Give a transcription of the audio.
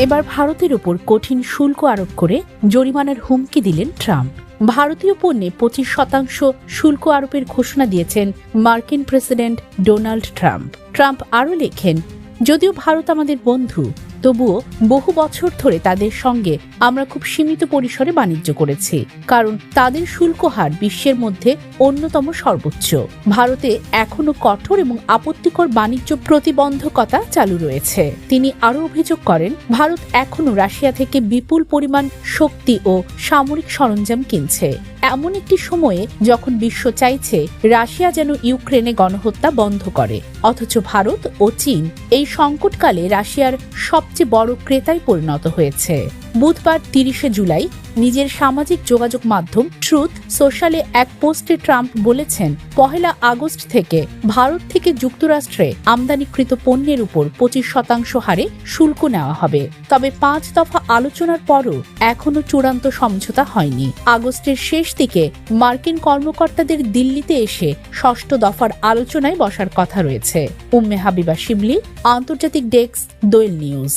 এবার ভারতের উপর কঠিন শুল্ক আরোপ করে জরিমানার হুমকি দিলেন ট্রাম্প। ভারতীয় পণ্যে 25% শুল্ক আরোপের ঘোষণা দিয়েছেন মার্কিন প্রেসিডেন্ট ডোনাল্ড ট্রাম্প। ট্রাম্প আরও লেখেন, যদিও ভারত আমাদের বন্ধু, তবুও বহু বছর ধরে তাদের সঙ্গে আমরা খুব সীমিত পরিসরে বাণিজ্য করেছি, কারণ তাদের শুল্ক হার বিশ্বের মধ্যে অন্যতম সর্বোচ্চ। ভারতে এখনো কঠোর এবং আপত্তিকর বাণিজ্য প্রতিবন্ধকতা চালু রয়েছে। তিনি আরও অভিযোগ করেন, ভারত এখনো রাশিয়া থেকে বিপুল পরিমাণ শক্তি ও সামরিক সরঞ্জাম কিনছে, এমন একটি সময়ে যখন বিশ্ব চাইছে রাশিয়া যেন ইউক্রেনে গণহত্যা বন্ধ করে। অথচ ভারত ও চীন এই সংকটকালে রাশিয়ার সবচেয়ে বড় ক্রেতায় পরিণত হয়েছে। বুধবার 30শে জুলাই নিজের সামাজিক যোগাযোগ মাধ্যম ট্রুথ সোশ্যালে এক পোস্টে ট্রাম্প বলেছেন, 1 আগস্ট থেকে ভারত থেকে যুক্তরাষ্ট্রে আমদানিকৃত পণ্যের উপর 25% হারে শুল্ক নেওয়া হবে। তবে 5 দফা আলোচনার পরও এখনো চূড়ান্ত সমঝোতা হয়নি। আগস্টের শেষ দিকে মার্কিন কর্মকর্তাদের দিল্লিতে এসে 6ষ্ঠ দফার আলোচনায় বসার কথা রয়েছে। উম্মে হাবিবা শিবলি, আন্তর্জাতিক ডেস্ক, দোয়েল নিউজ।